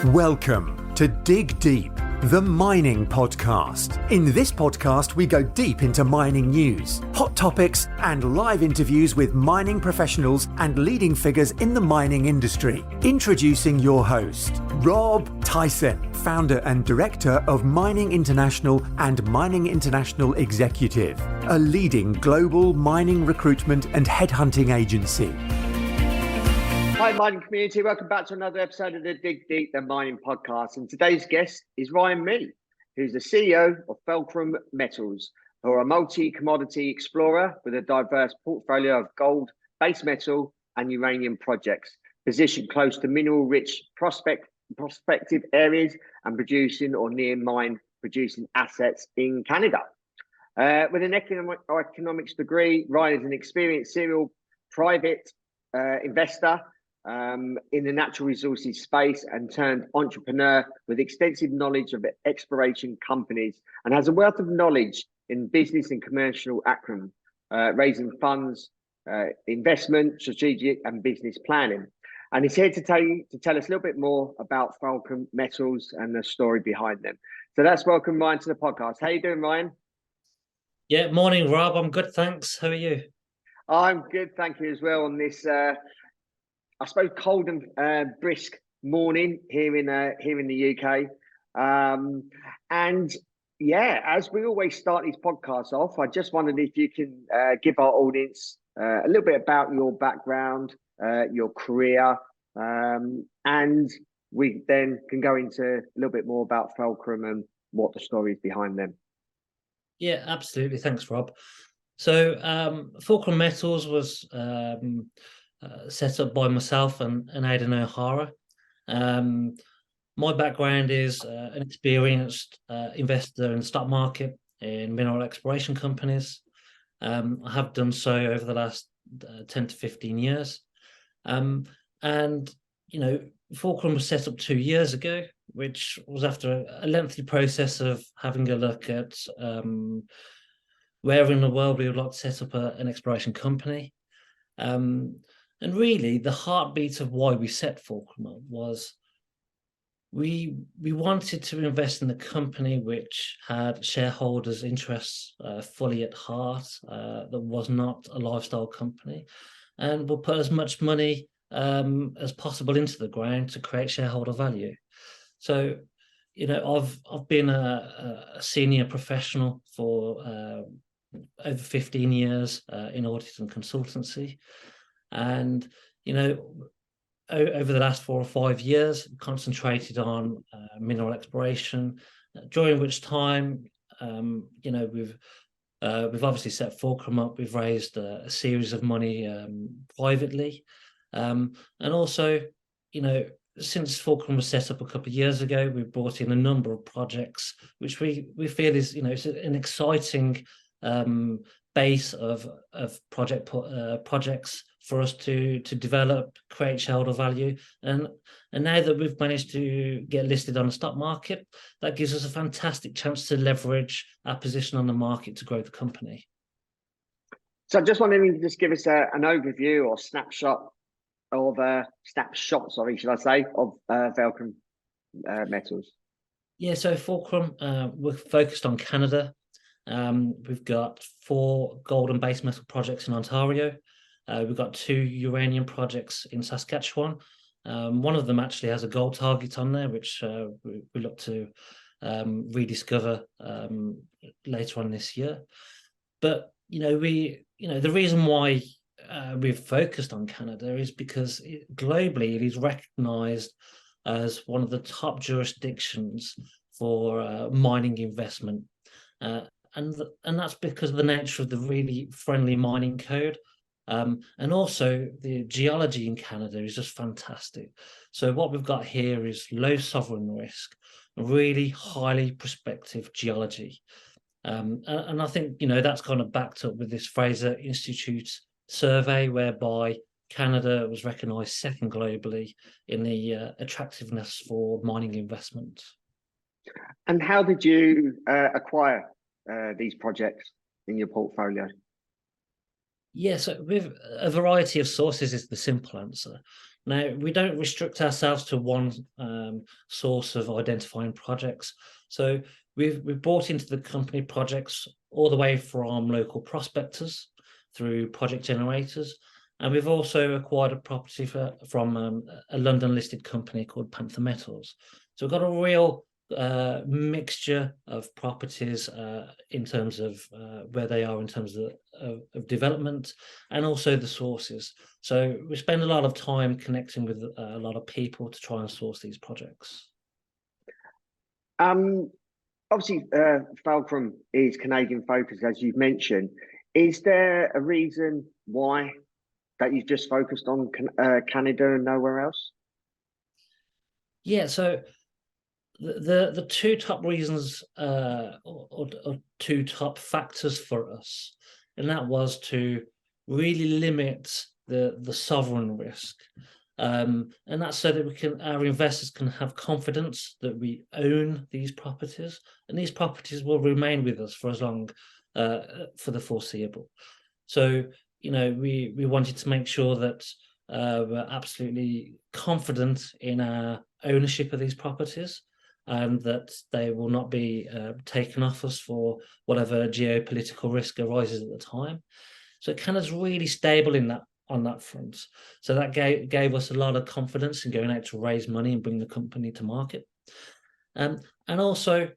Welcome to Dig Deep, the mining podcast. In this podcast, we go deep into mining news, hot topics, and live interviews with mining professionals and leading figures in the mining industry. Introducing your host, Rob Tyson, founder and director of Mining International and Mining International Executive, a leading global mining recruitment and headhunting agency. Hi, mining community. Welcome back to another episode of the Dig Deep, the mining podcast. And today's guest is Ryan Mee, who's the CEO of Fulcrum Metals, who are a multi-commodity explorer with a diverse portfolio of gold, base metal, and uranium projects, positioned close to mineral-rich prospective areas and producing or near mine producing assets in Canada. With an economics degree, Ryan is an experienced serial private investor in the natural resources space and turned entrepreneur with extensive knowledge of exploration companies and has a wealth of knowledge in business and commercial acumen, raising funds, investment, strategic and business planning. And he's here to tell us a little bit more about Fulcrum Metals and the story behind them. So let's welcome Ryan to the podcast. How you doing, Ryan? Yeah, morning, Rob. I'm good, thanks. How are you? I'm good, thank you as well on this I suppose cold and brisk morning here in the UK, and yeah, as we always start these podcasts off, I just wondered if you can give our audience a little bit about your background, your career, and we then can go into a little bit more about Fulcrum and what the story is behind them. Yeah, absolutely. Thanks, Rob. So Fulcrum Metals was set up by myself and Aidan O'Hara. My background is an experienced investor in the stock market in mineral exploration companies. I have done so over the last 10 to 15 years. And, you know, Fulcrum was set up 2 years ago, which was after a lengthy process of having a look at where in the world we would like to set up an exploration company. And really, the heartbeat of why we set Fulcrum up was we wanted to invest in a company which had shareholders' interests fully at heart, that was not a lifestyle company, and will put as much money as possible into the ground to create shareholder value. So, you know, I've been a senior professional for over 15 years in audit and consultancy. And, you know, over the last 4 or 5 years, concentrated on mineral exploration, during which time, you know, we've obviously set Fulcrum up. We've raised a series of money privately. And also, you know, since Fulcrum was set up a couple of years ago, we've brought in a number of projects, which we feel is, you know, it's an exciting base of projects for us to develop, create shareholder value, and now that we've managed to get listed on the stock market, that gives us a fantastic chance to leverage our position on the market to grow the company. So I just wondering if you could just give us an overview or snapshot, should I say, of Fulcrum Metals. Yeah, so Fulcrum, we're focused on Canada. We've got 4 gold and base metal projects in Ontario. We've got 2 uranium projects in Saskatchewan. One of them actually has a gold target on there, which we look to rediscover later on this year. But the reason why we've focused on Canada is because globally it is recognised as one of the top jurisdictions for mining investment. And that's because of the nature of the really friendly mining code. And also the geology in Canada is just fantastic. So what we've got here is low sovereign risk, really highly prospective geology. And I think, that's kind of backed up with this Fraser Institute survey, whereby Canada was recognised second globally in the attractiveness for mining investment. And how did you acquire these projects in your portfolio? Yeah, so with a variety of sources is the simple answer. Now, we don't restrict ourselves to one source of identifying projects. So we've brought into the company projects all the way from local prospectors through project generators. And we've also acquired a property from a London-listed company called Panther Metals. So we've got a real mixture of properties in terms of where they are in terms of development, and also the sources. So we spend a lot of time connecting with a lot of people to try and source these projects. Obviously, Fulcrum is Canadian focused, as you've mentioned. Is there a reason why that you've just focused on Canada and nowhere else? Yeah, so the two top reasons or two top factors for us, and that was to really limit the sovereign risk. And that's so that our investors can have confidence that we own these properties, and these properties will remain with us for as long for the foreseeable. So, we wanted to make sure that we're absolutely confident in our ownership of these properties, and that they will not be taken off us for whatever geopolitical risk arises at the time. So Canada's really stable on that front. So that gave us a lot of confidence in going out to raise money and bring the company to market. And also,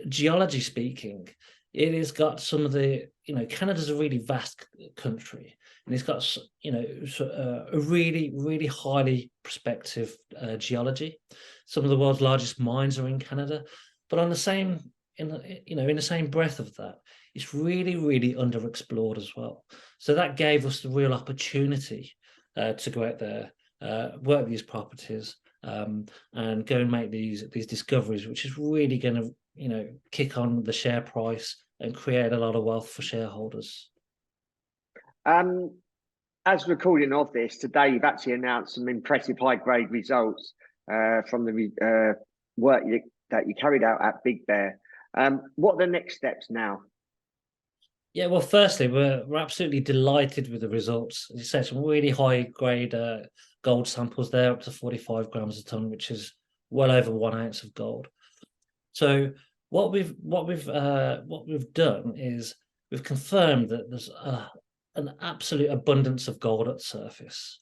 geology speaking, it has got some of the, Canada's a really vast country, and it's got, a really, really highly prospective geology. Some of the world's largest mines are in Canada, but in the same breath of that, it's really, really underexplored as well. So that gave us the real opportunity to go out there, work these properties, and go and make these discoveries, which is really going to, kick on the share price and create a lot of wealth for shareholders. As recording of this today, you've actually announced some impressive high-grade results from the work that you carried out at Big Bear. What are the next steps now? Yeah, well, firstly, we're absolutely delighted with the results. As you said, some really high-grade gold samples there, up to 45 grams a ton, which is well over 1 ounce of gold. So what we've done is we've confirmed that there's an absolute abundance of gold at the surface.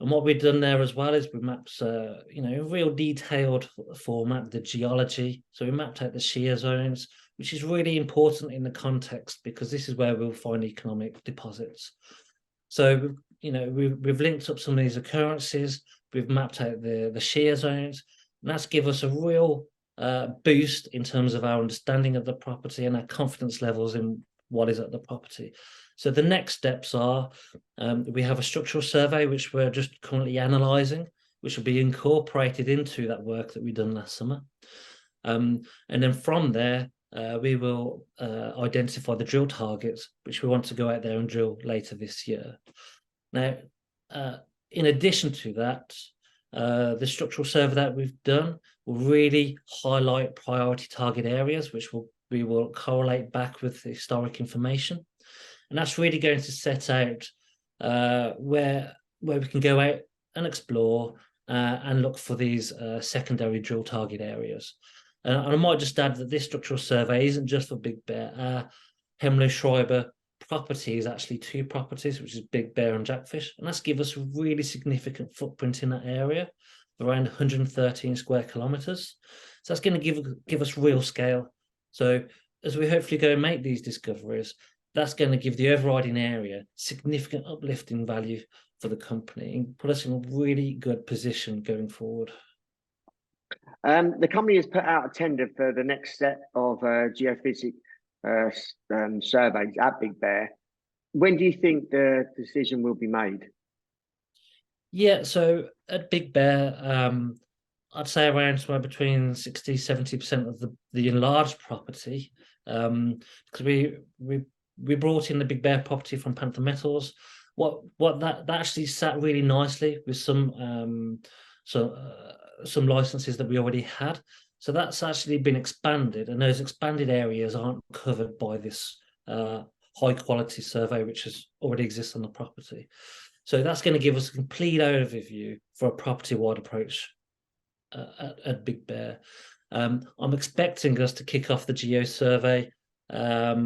And what we've done there as well is we mapped, in real detailed format, the geology. So we mapped out the shear zones, which is really important in the context, because this is where we'll find economic deposits. So, we've linked up some of these occurrences. We've mapped out the shear zones, and that's give us a real boost in terms of our understanding of the property and our confidence levels in what is at the property. So the next steps are, we have a structural survey, which we're just currently analysing, which will be incorporated into that work that we've done last summer. And then from there, we will identify the drill targets, which we want to go out there and drill later this year. Now, in addition to that, the structural survey that we've done will really highlight priority target areas, which we will correlate back with historic information. And that's really going to set out where we can go out and explore and look for these secondary drill target areas. And I might just add that this structural survey isn't just for Big Bear. Hemlo-Schreiber property is actually 2 properties, which is Big Bear and Jackfish, and that's give us a really significant footprint in that area, around 113 square kilometers. So that's going to give us real scale. So as we hopefully go and make these discoveries, that's going to give the overriding area significant uplift in value for the company and put us in a really good position going forward. The company has put out a tender for the next set of geophysics surveys at Big Bear. When do you think the decision will be made? Yeah, so at Big Bear, I'd say around somewhere between 60-70% of the enlarged property, because we brought in the Big Bear property from Panther Metals. What that actually sat really nicely with some licenses that we already had. So that's actually been expanded, and those expanded areas aren't covered by this high quality survey which already exists on the property. So that's going to give us a complete overview for a property-wide approach at Big Bear. I'm expecting us to kick off the geo survey at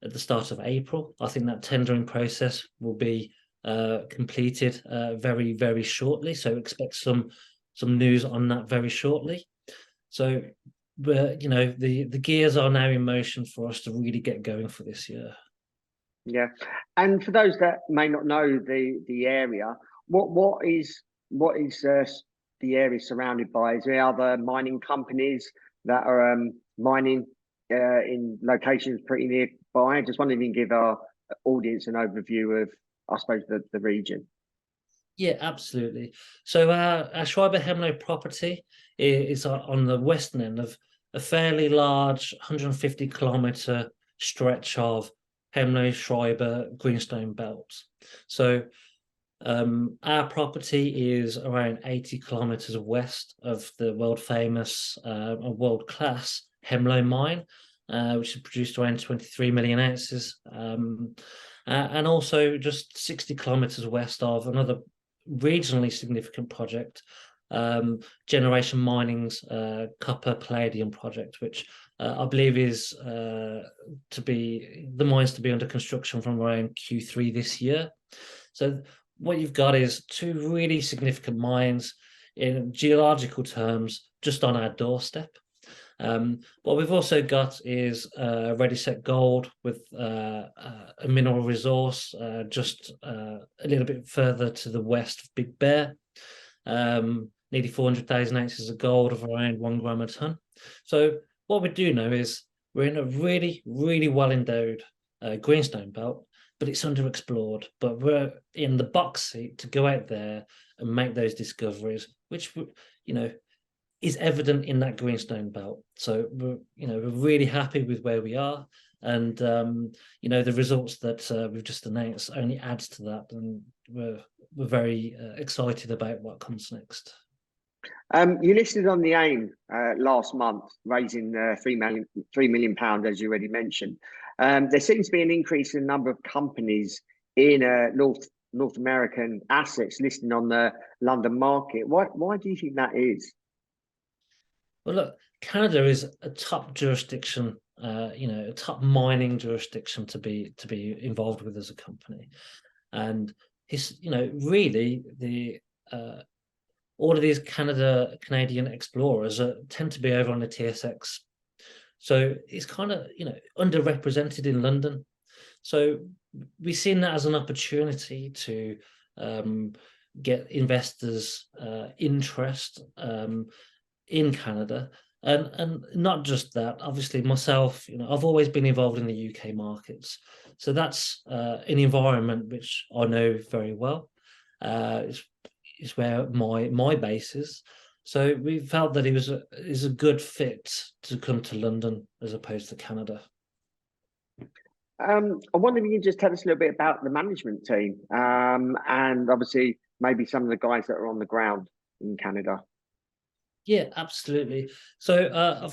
the start of April. I think that tendering process will be completed very, very shortly. So expect some news on that very shortly. So, the gears are now in motion for us to really get going for this year. Yeah, and for those that may not know the area, what is the area surrounded by? Is there other mining companies that are mining in locations pretty nearby? I just wondering if you can give our audience an overview of, I suppose, the region. Yeah, absolutely. So our Schreiber Hemlo property is on the western end of a fairly large 150-kilometer stretch of Hemlo Schreiber greenstone belts. So our property is around 80 kilometers west of the world famous and world class Hemlo mine, which has produced around 23 million ounces, and also just 60 kilometers west of another regionally significant project, Generation Mining's copper palladium project, which I believe is the mines to be under construction from around Q3 this year. So what you've got is two really significant mines in geological terms just on our doorstep. What we've also got is ready set gold with a mineral resource just a little bit further to the west of Big Bear, nearly 400,000 ounces of gold of around 1 gram a ton. So what we do know is we're in a really, really well endowed greenstone belt, but it's underexplored. But we're in the box seat to go out there and make those discoveries, which is evident in that greenstone belt. So we're really happy with where we are, and the results that we've just announced only adds to that, and we're very excited about what comes next. You listed on the AIM last month, raising £3 million, as you already mentioned. There seems to be an increase in the number of companies in North American assets listed on the London market. Why do you think that is? Well, look, Canada is a top jurisdiction, a top mining jurisdiction to be involved with as a company, and really the all of these Canadian explorers tend to be over on the TSX, so it's kind of underrepresented in London. So we've seen that as an opportunity to get investors' interest in Canada, and not just that. Obviously, myself, I've always been involved in the UK markets, so that's an environment which I know very well. It's where my base is. So we felt that it is a good fit to come to London as opposed to Canada. I wonder if you can just tell us a little bit about the management team, and obviously maybe some of the guys that are on the ground in Canada. Yeah, absolutely. So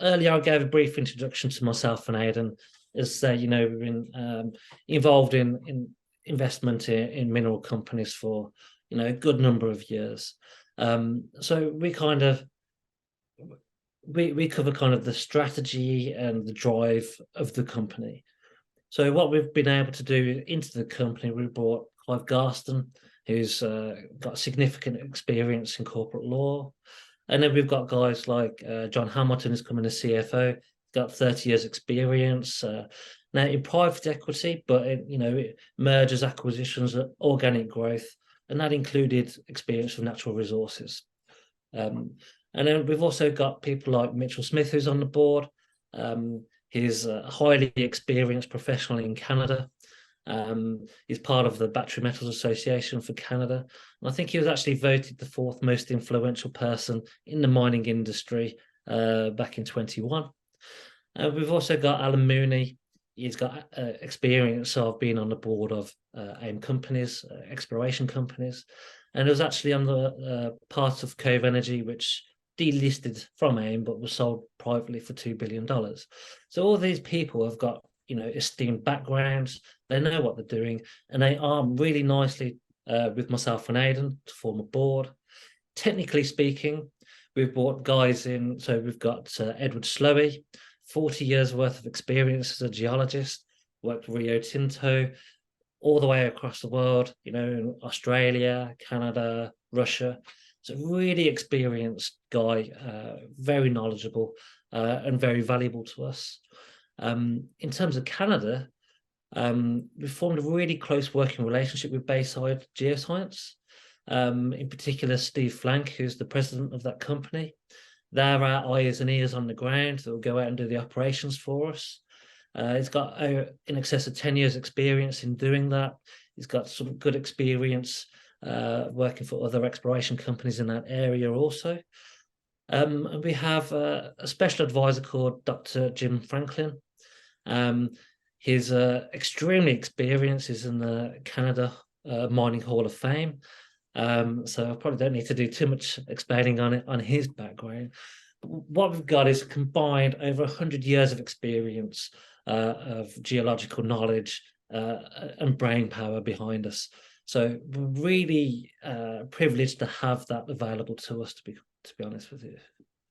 earlier I gave a brief introduction to myself and Aidan. As we've been involved in investment in mineral companies for a good number of years. So we we cover kind of the strategy and the drive of the company. So what we've been able to do into the company, we brought Clive Garston, who's got significant experience in corporate law. And then we've got guys like John Hamilton, who's coming as CFO, got 30 years experience now in private equity, but mergers, acquisitions, organic growth, and that included experience from natural resources. And then we've also got people like Mitchell Smith, who's on the board. He's a highly experienced professional in Canada. He's part of the Battery Metals Association for Canada. And I think he was actually voted the 4th most influential person in the mining industry back in 21. We've also got Alan Mooney. He's got experience of being on the board of AIM companies, exploration companies. And it was actually on the part of Cove Energy, which delisted from AIM, but was sold privately for $2 billion. So all these people have got esteemed backgrounds. They know what they're doing, and they are really nicely with myself and Aidan to form a board. Technically speaking, we've brought guys in. So we've got Edward Slowey, 40 years worth of experience as a geologist, worked for Rio Tinto all the way across the world, in Australia, Canada, Russia. So really experienced guy, very knowledgeable and very valuable to us. In terms of Canada, we formed a really close working relationship with Bayside Geoscience. In particular, Steve Flank, who's the president of that company. They're our eyes and ears on the ground that will go out and do the operations for us. He's got in excess of 10 years experience in doing that. He's got some good experience working for other exploration companies in that area also. And we have a special advisor called Dr. Jim Franklin. He's extremely experienced. He's in the Canada Mining Hall of Fame. So I probably don't need to do too much explaining on his background. But what we've got is combined over 100 years of experience of geological knowledge and brain power behind us. So we're really privileged to have that available to us, to be honest with you.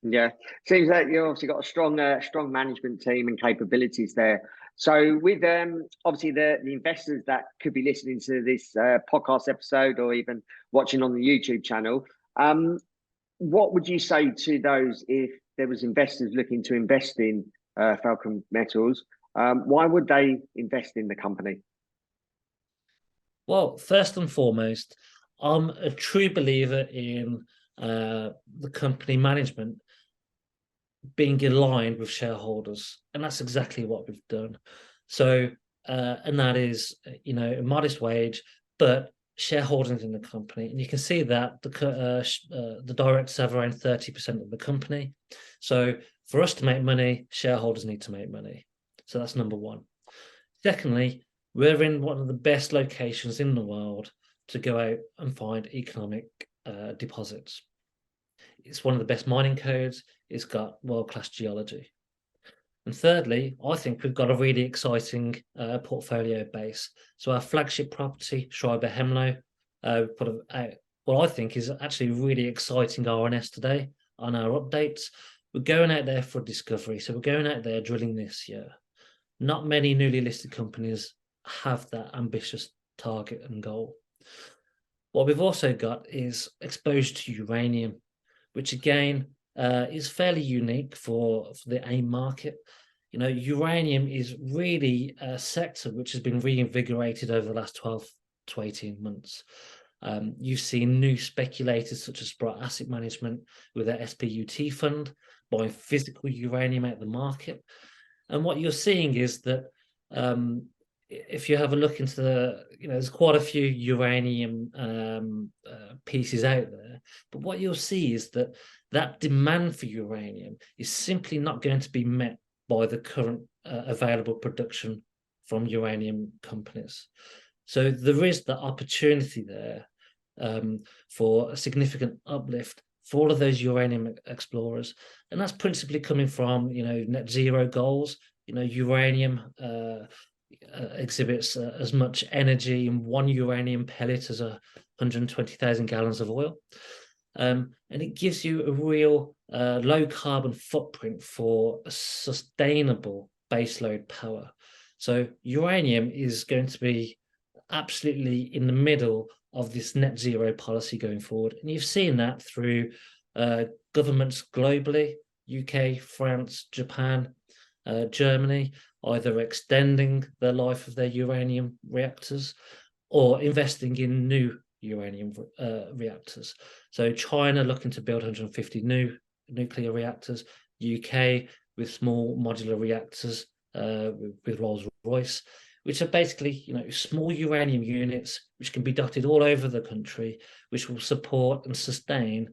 Yeah, seems like you've obviously got a strong management team and capabilities there. So with obviously the investors that could be listening to this podcast episode or even watching on the YouTube channel, what would you say to those if there was investors looking to invest in Fulcrum Metals? Why would they invest in the company? Well, first and foremost, I'm a true believer in the company management being aligned with shareholders, and that's exactly what we've done. So, and that is, a modest wage, but shareholdings in the company, and you can see that the directors have around 30% of the company. So, for us to make money, shareholders need to make money. So that's number one. Secondly, we're in one of the best locations in the world to go out and find economic deposits. It's one of the best mining codes. It's got world-class geology. And thirdly, I think we've got a really exciting portfolio base. So our flagship property, Schreiber Hemlo, put out what I think is actually really exciting RNS today on our updates. We're going out there for discovery. So we're going out there drilling this year. Not many newly listed companies have that ambitious target and goal. What we've also got is exposure to uranium, which again is fairly unique for the AIM market. Uranium is really a sector which has been reinvigorated over the last 12 to 18 months. You've seen new speculators such as Sprott Asset Management with their SPUT fund buying physical uranium out of the market. And what you're seeing is that if you have a look into there's quite a few uranium pieces out there, but what you'll see is that demand for uranium is simply not going to be met by the current available production from uranium companies. So there is the opportunity there for a significant uplift for all of those uranium explorers, and that's principally coming from net zero goals. Uranium exhibits as much energy in one uranium pellet as 120,000 gallons of oil. And it gives you a real low carbon footprint for a sustainable baseload power. So uranium is going to be absolutely in the middle of this net zero policy going forward. And you've seen that through governments globally, UK, France, Japan, Germany, either extending the life of their uranium reactors or investing in new uranium reactors. So China looking to build 150 new nuclear reactors, UK with small modular reactors with Rolls-Royce, which are basically small uranium units which can be dotted all over the country, which will support and sustain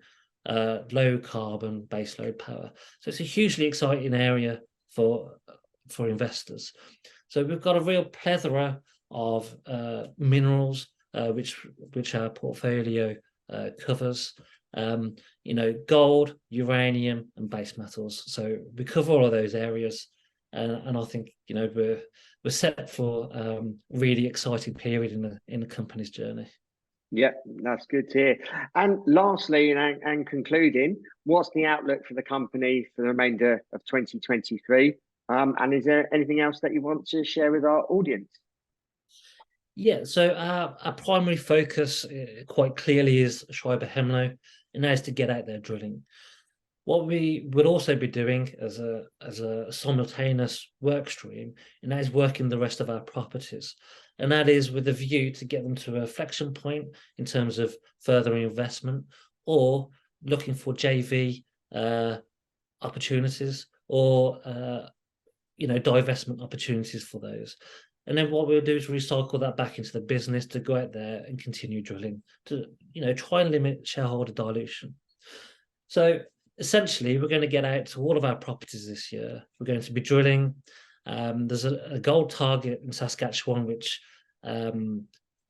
low carbon baseload power. So it's a hugely exciting area for investors. So we've got a real plethora of minerals which our portfolio covers. Gold, uranium, and base metals. So we cover all of those areas, and I think we're set for really exciting period in the company's journey. Yeah, that's good to hear. And lastly, and concluding, what's the outlook for the company for the remainder of 2023? And is there anything else that you want to share with our audience? Yeah, so our primary focus quite clearly is Schreiber Hemlo, and that is to get out there drilling. What we would also be doing as a simultaneous work stream, and that is working the rest of our properties. And that is with a view to get them to a flexion point in terms of further investment, or looking for JV opportunities, or divestment opportunities for those. And then what we'll do is recycle that back into the business to go out there and continue drilling to, try and limit shareholder dilution. So essentially, we're going to get out to all of our properties this year. We're going to be drilling. There's a gold target in Saskatchewan, which,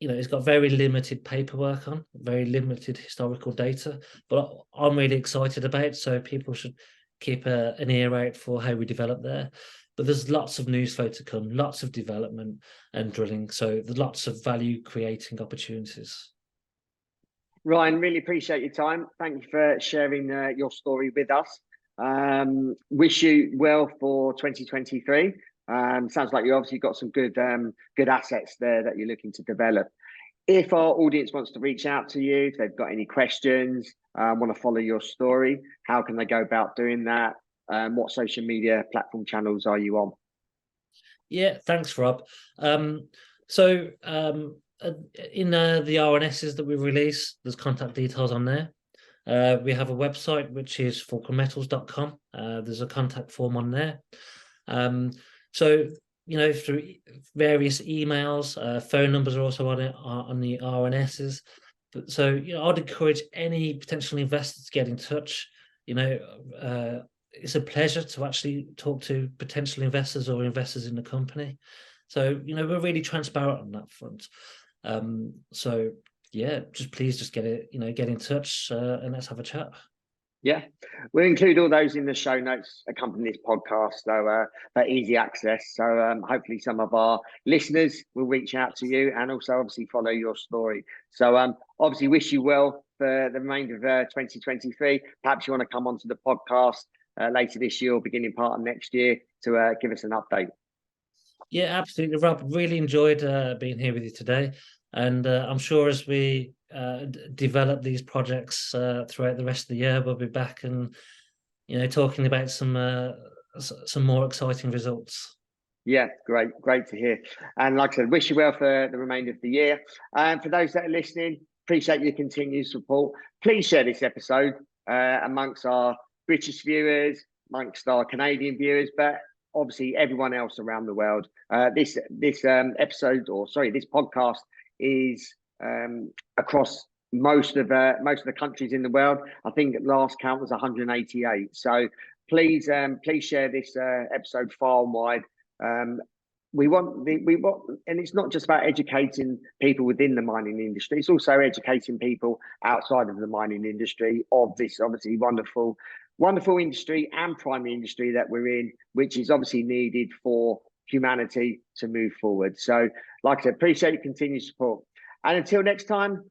it's got very limited paperwork on, very limited historical data, but I'm really excited about it. So people should keep an ear out for how we develop there. But there's lots of news flow to come, lots of development and drilling. So there's lots of value creating opportunities. Ryan, really appreciate your time. Thank you for sharing your story with us. Wish you well for 2023. Sounds like you obviously got some good assets there that you're looking to develop. If our audience wants to reach out to you, if they've got any questions, want to follow your story, how can they go about doing that? What social media platform channels are you on? Yeah, thanks, Rob. So in the RNSs that we release, there's contact details on there. We have a website, which is fulcrummetals.com. There's a contact form on there. So, through various emails, phone numbers are also on it, on the RNSs. But so, I'd encourage any potential investors to get in touch. It's a pleasure to actually talk to potential investors or investors in the company. So, we're really transparent on that front. So yeah, just get in touch and let's have a chat. Yeah, we'll include all those in the show notes accompanying this podcast, so for easy access. So hopefully some of our listeners will reach out to you and also obviously follow your story. So obviously wish you well for the remainder of 2023. Perhaps you want to come onto the podcast later this year or beginning part of next year to give us an update. Yeah, absolutely, Rob. Really enjoyed being here with you today. And I'm sure as we develop these projects throughout the rest of the year, we'll be back and talking about some more exciting results. Yeah, great to hear. And like I said, wish you well for the remainder of the year. And for those that are listening, appreciate your continued support. Please share this episode amongst our British viewers, amongst our Canadian viewers, but obviously everyone else around the world. This podcast is across most of the countries in the world. I think last count was 188. So please share this episode far and wide. We want, and it's not just about educating people within the mining industry. It's also educating people outside of the mining industry of this obviously wonderful industry and primary industry that we're in, which is obviously needed for humanity to move forward. So, like I said, appreciate your continued support. And until next time,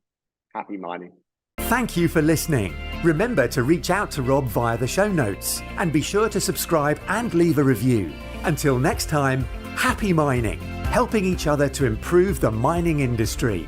happy mining. Thank you for listening. Remember to reach out to Rob via the show notes and be sure to subscribe and leave a review. Until next time, happy mining, helping each other to improve the mining industry.